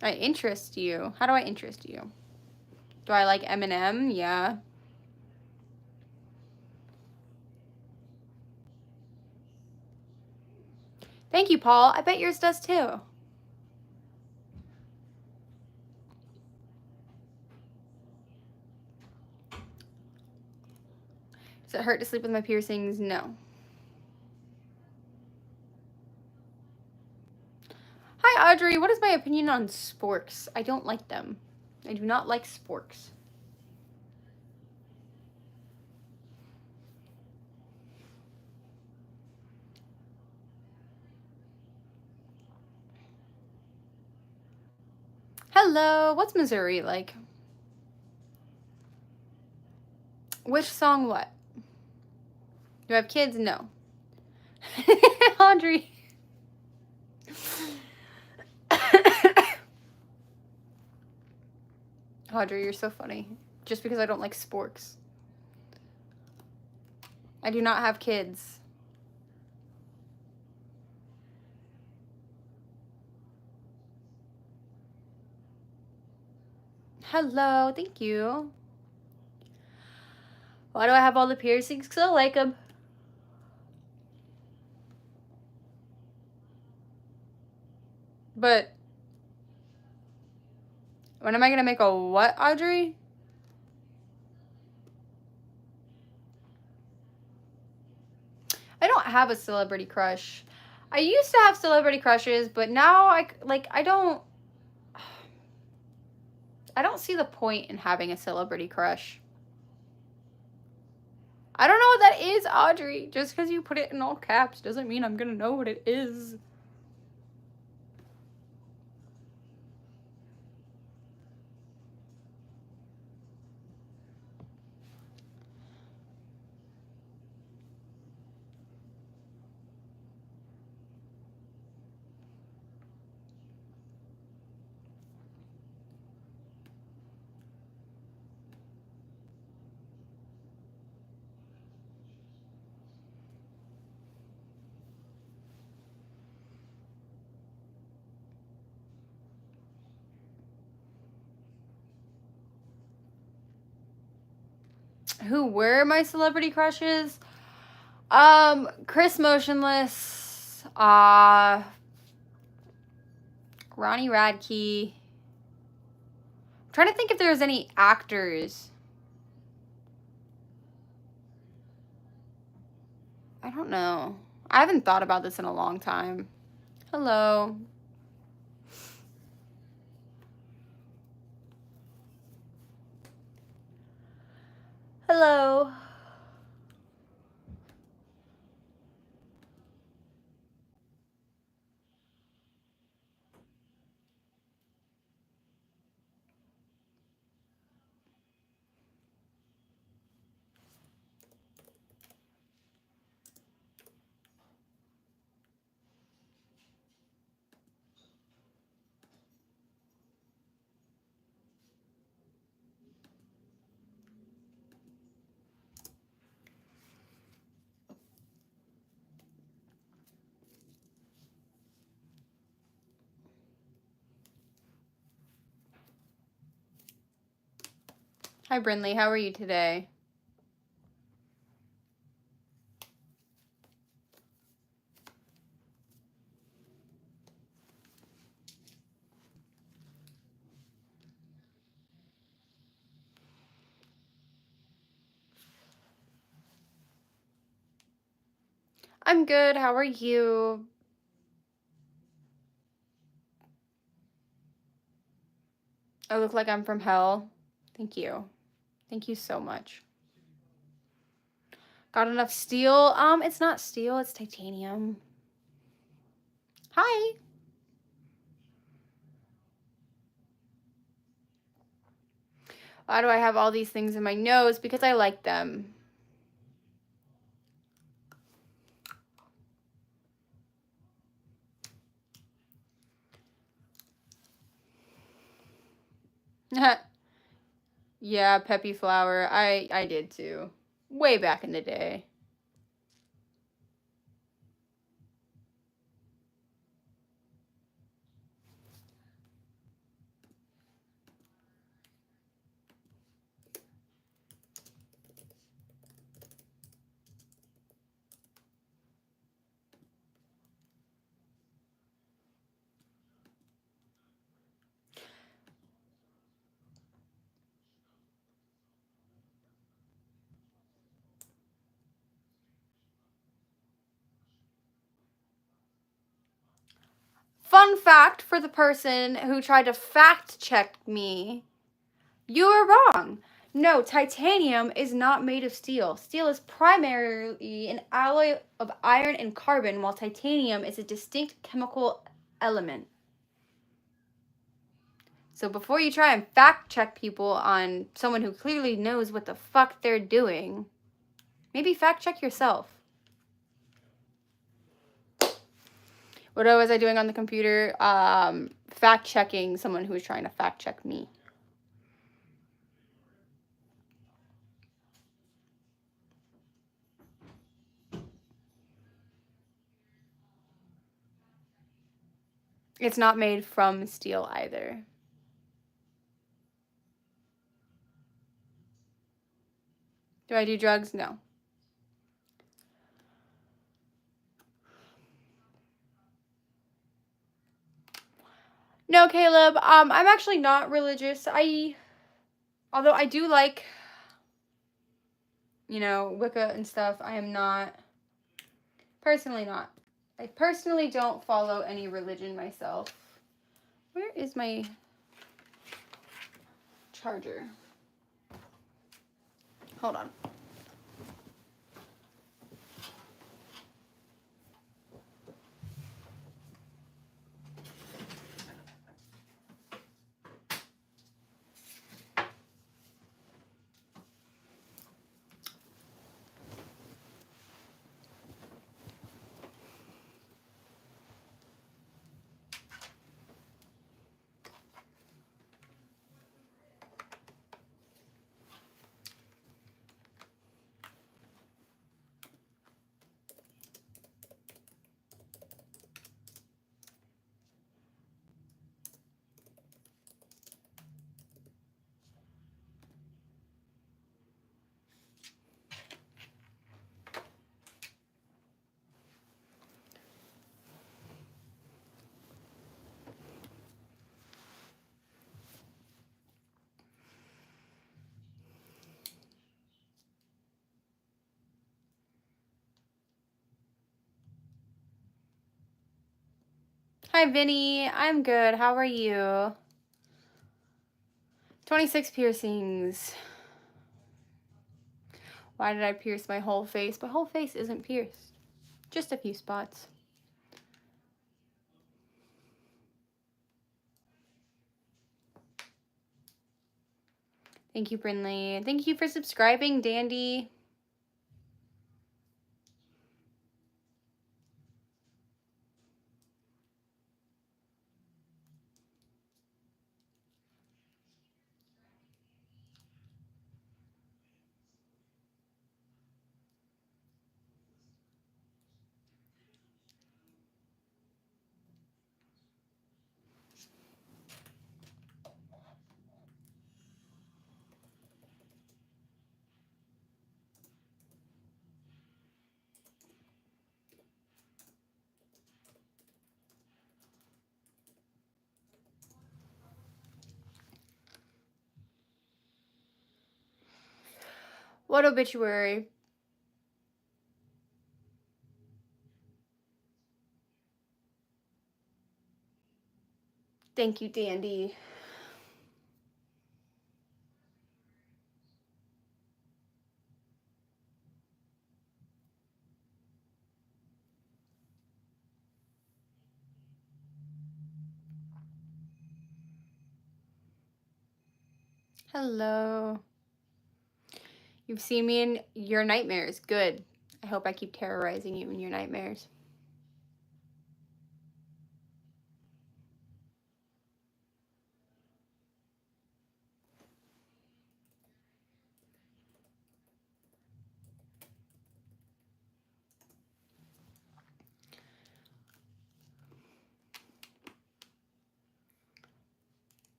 I interest you. How do I interest you? Do I like Eminem? Yeah. Thank you, Paul. I bet yours does too. Does it hurt to sleep with my piercings? No. Hi, Audrey. What is my opinion on sporks? I don't like them. I do not like sporks. Hello. What's Missouri like? Which song what? Do I have kids? No. Audrey. Audrey, you're so funny. Just because I don't like sporks. I do not have kids. Hello, thank you. Why do I have all the piercings? Because I like them. But when am I going to make a what, Audrey? I don't have a celebrity crush. I used to have celebrity crushes, but now I don't see the point in having a celebrity crush. I don't know what that is, Audrey. Just because you put it in all caps doesn't mean I'm going to know what it is. Who were my celebrity crushes? Chris Motionless, Ronnie Radke. I'm trying to think if there's any actors. I don't know. I haven't thought about this in a long time. Hello. Hello. Hi, Brinley. How are you today? I'm good. How are you? I look like I'm from hell. Thank you. Thank you so much. Got enough steel? It's not steel, it's titanium. Hi. Why do I have all these things in my nose? Because I like them. Yeah, Peppy Flower. I did too. Way back in the day. Fun fact for the person who tried to fact check me. You are wrong. No, titanium is not made of steel. Steel is primarily an alloy of iron and carbon, while titanium is a distinct chemical element. So before you try and fact check people on someone who clearly knows what the fuck they're doing, maybe fact check yourself. What was I doing on the computer? Fact checking someone who was trying to fact check me. It's not made from steel either. Do I do drugs? No. No, Caleb. I'm actually not religious. Although I do like, Wicca and stuff. I am not, personally not. I personally don't follow any religion myself. Where is my charger? Hold on. Hi, Vinny. I'm good. How are you? 26 piercings. Why did I pierce my whole face? My whole face isn't pierced. Just a few spots. Thank you, Brinley. Thank you for subscribing, Dandy. What obituary? Thank you, Dandy. Hello. You've seen me in your nightmares. Good. I hope I keep terrorizing you in your nightmares.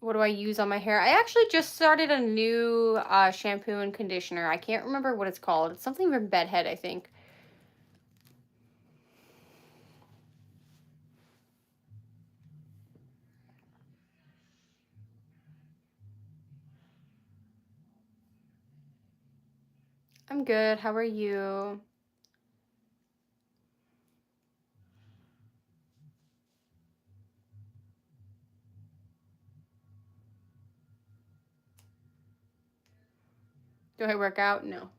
What do I use on my hair? I actually just started a new shampoo and conditioner. I can't remember what it's called. It's something from Bedhead, I think. I'm good. How are you? Do I work out? No.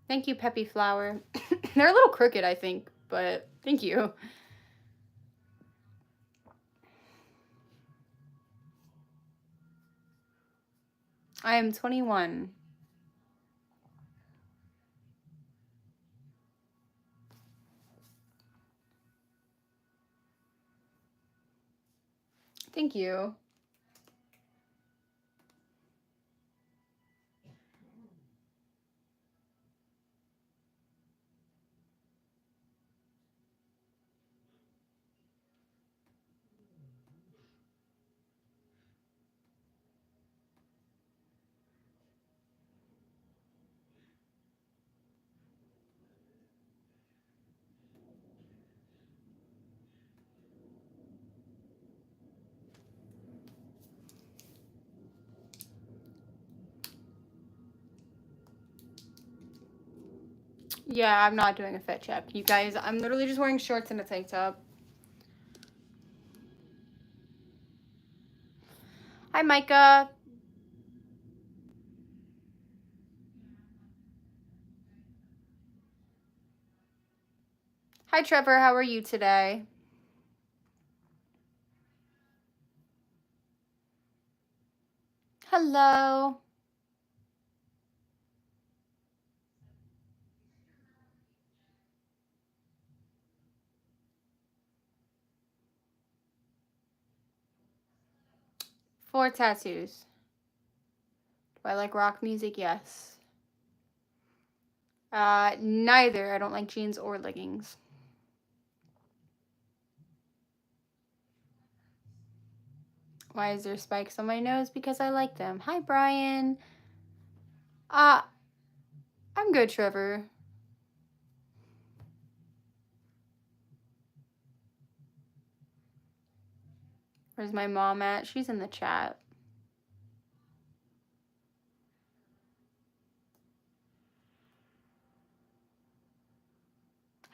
Thank you, Peppy Flower. They're a little crooked, I think, but thank you. I am 21. Thank you. Yeah, I'm not doing a fit check. You guys, I'm literally just wearing shorts and a tank top. Hi, Micah. Hi, Trevor. How are you today? Hello. Four tattoos. Do I like rock music? Yes. Neither. I don't like jeans or leggings. Why is there spikes on my nose? Because I like them. Hi, Brian. Uh, I'm good, Trevor. Where's my mom at? She's in the chat.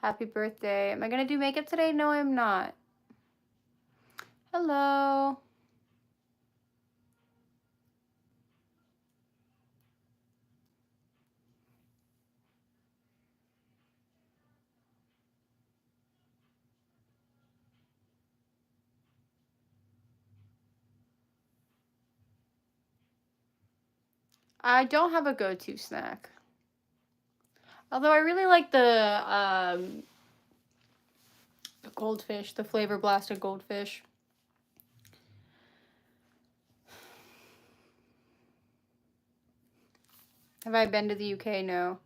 Happy birthday. Am I gonna do makeup today? No, I'm not. Hello. I don't have a go-to snack. Although I really like the goldfish, the flavor blasted goldfish. Have I been to the UK? No.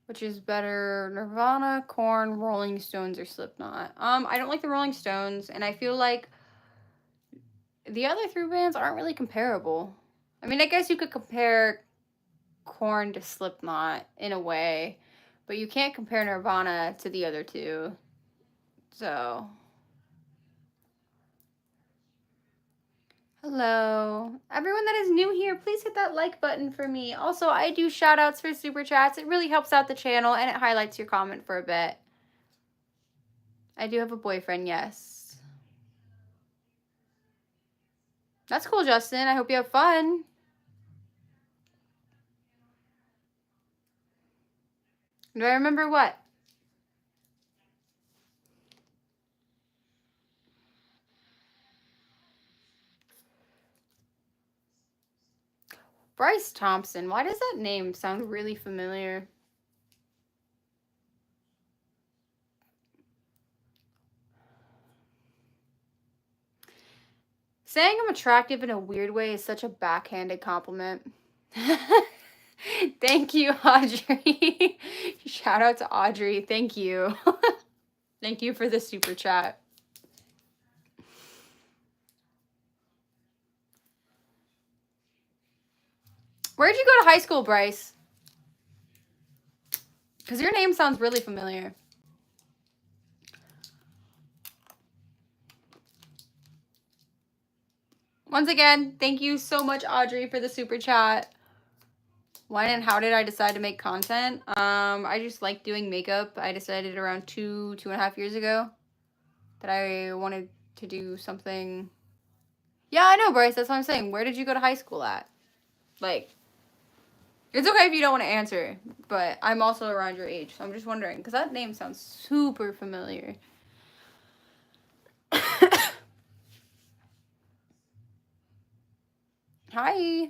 Which is better, Nirvana, Korn, Rolling Stones, or Slipknot? I don't like the Rolling Stones, and I feel like the other three bands aren't really comparable. I mean, I guess you could compare Korn to Slipknot in a way, but you can't compare Nirvana to the other two. So, Hello. Everyone that is new here, please hit that like button for me. Also, I do shout outs for super chats. It really helps out the channel and it highlights your comment for a bit. I do have a boyfriend, yes. That's cool, Justin. I hope you have fun. Do I remember what? Bryce Thompson. Why does that name sound really familiar? Saying I'm attractive in a weird way is such a backhanded compliment. Thank you, Audrey. Shout out to Audrey. Thank you. Thank you for the super chat. Where'd you go to high school, Bryce? Because your name sounds really familiar. Once again, thank you so much, Audrey, for the super chat. When and how did I decide to make content? I just like doing makeup. I decided around 2.5 years ago that I wanted to do something. Yeah, I know, Bryce. That's what I'm saying. Where did you go to high school at? Like, it's okay if you don't want to answer, but I'm also around your age, so I'm just wondering, because that name sounds super familiar. Hi.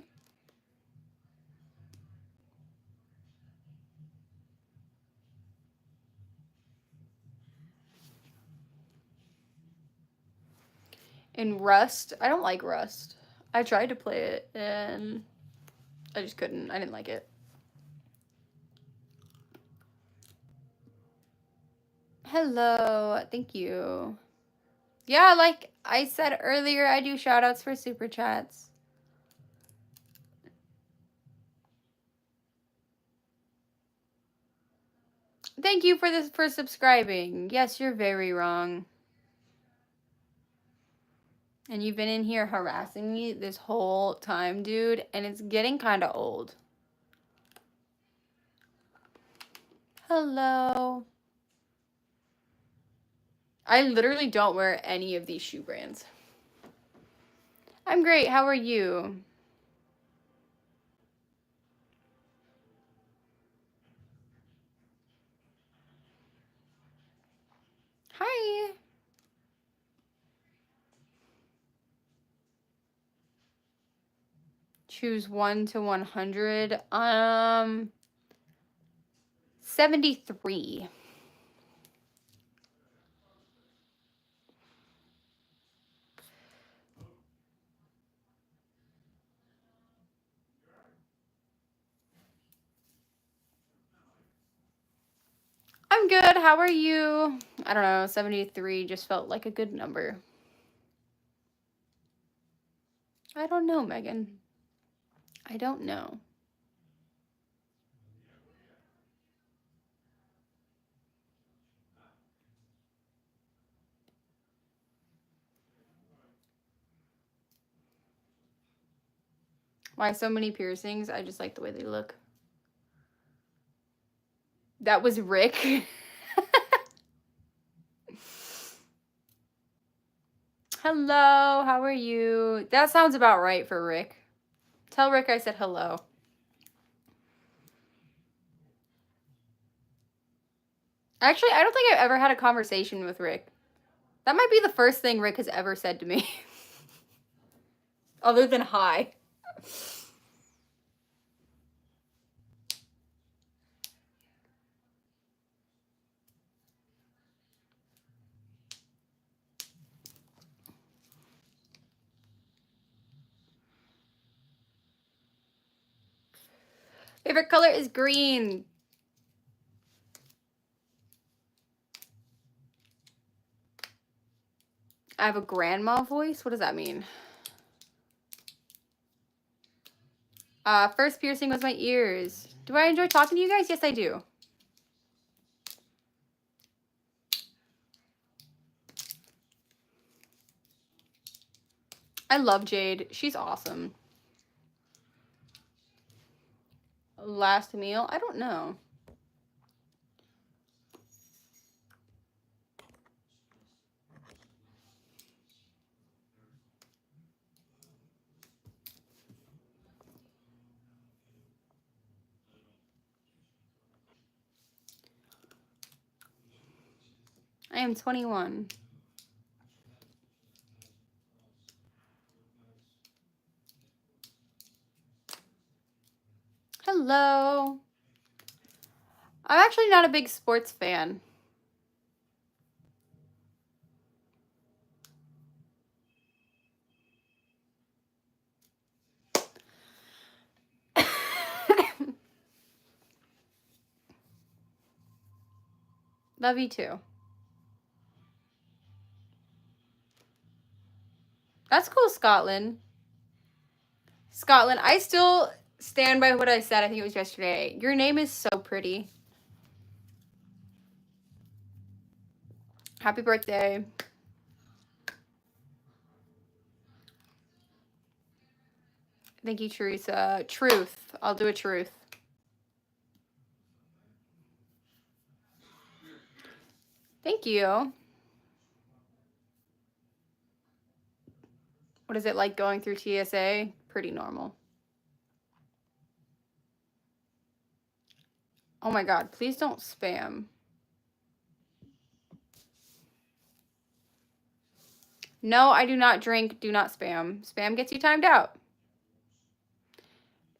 In Rust, I don't like Rust. I tried to play it, and I just couldn't. I didn't like it. Hello. Thank you. Yeah, like I said earlier, I do shout outs for super chats. Thank you for subscribing. Yes, you're very wrong. And you've been in here harassing me this whole time, dude, and it's getting kind of old. Hello. I literally don't wear any of these shoe brands. I'm great. How are you? Hi. Choose 1 to 100. 73. I'm good. How are you? I don't know. 73 just felt like a good number. I don't know, Megan. I don't know. Why so many piercings? I just like the way they look. That was Rick. Hello, how are you? That sounds about right for Rick. Tell Rick I said hello. Actually, I don't think I've ever had a conversation with Rick. That might be the first thing Rick has ever said to me. Other than hi. Favorite color is green. I have a grandma voice? What does that mean? First piercing was my ears. Do I enjoy talking to you guys? Yes, I do. I love Jade. She's awesome. Last meal? I don't know. I am 21. Hello. I'm actually not a big sports fan. Love you too. That's cool, Scotland. Scotland, I still stand by what I said. I think it was yesterday. Your name is so pretty. Happy birthday. Thank you, Teresa. Truth. I'll do a truth. Thank you. What is it like going through TSA? Pretty normal. Oh my god, please don't spam. No, I do not drink. Do not spam. Spam gets you timed out.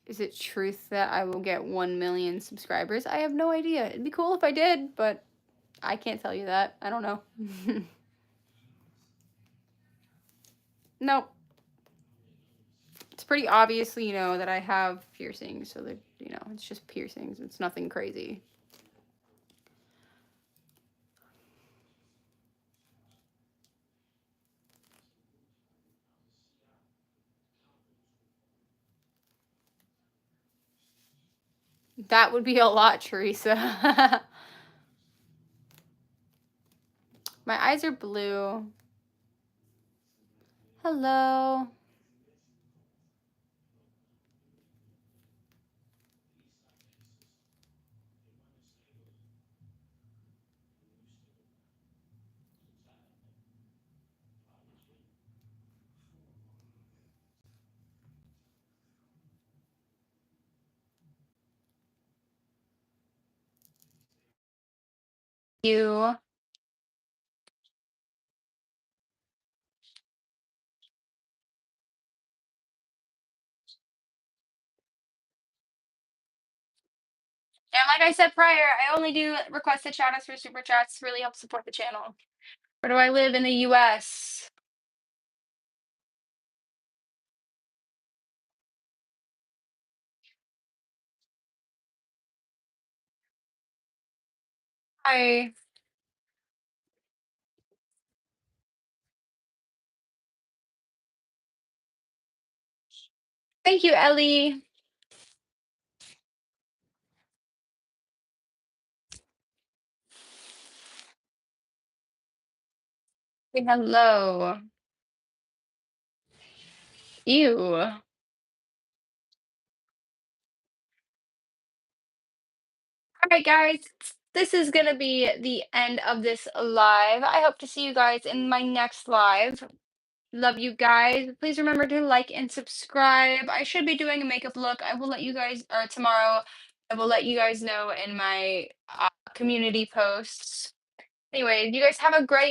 Is it truth that I will get 1 million subscribers? I have no idea. It'd be cool if I did, but I can't tell you that. I don't know. Nope. It's pretty obviously, that I have piercings, so that, it's just piercings. It's nothing crazy. That would be a lot, Teresa. My eyes are blue. Hello. You. And like I said prior, I only do requested shoutouts for super chats. Really help support the channel. Where do I live? In the US. Hi. Thank you, Ellie. Say hello. Ew. All right, guys. This is going to be the end of this live. I hope to see you guys in my next live. Love you guys. Please remember to like and subscribe. I should be doing a makeup look. I will let you guys, or tomorrow, I will let you guys know in my community posts. Anyway, you guys have a great